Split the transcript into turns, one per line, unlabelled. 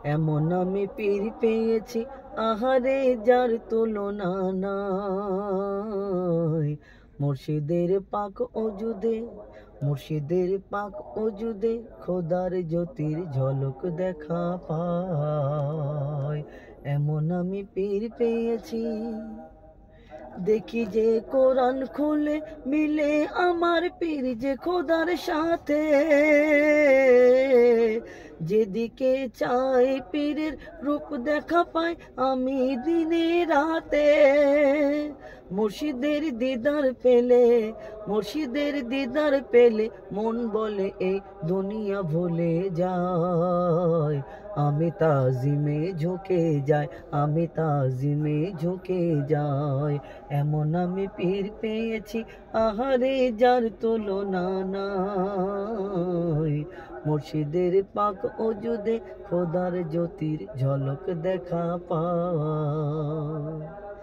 এমন আমি পীর পেয়েছি, আহারে যার তুলনা নাই। মুর্শিদের পাক ওজুদে, মুর্শিদের পাক ওজুদে খোদার জ্যোতির ঝলক দেখা পায়। এমন আমি পীর পেয়েছি। দেখি যে কোরআন খুলে মিলে আমার পীর যে খোদার সাথে, যেদিকে চাই পীরের রূপ দেখা পাই আমি দিনে রাতে। মুর্শিদের দিদার পেলে, মুর্শিদের দিদার পেলে মন বলে এই দুনিয়া ভুলে যায়। আমি তাজিমে ঝুঁকে যাই, আমি তাজিমে ঝুঁকে যাই। এমন আমি পীর পেয়েছি, আহারে যার তুলনা নাই। মুর্শিদের পাক ওজুদে খোদার জ্যোতির ঝলক দেখা পায়।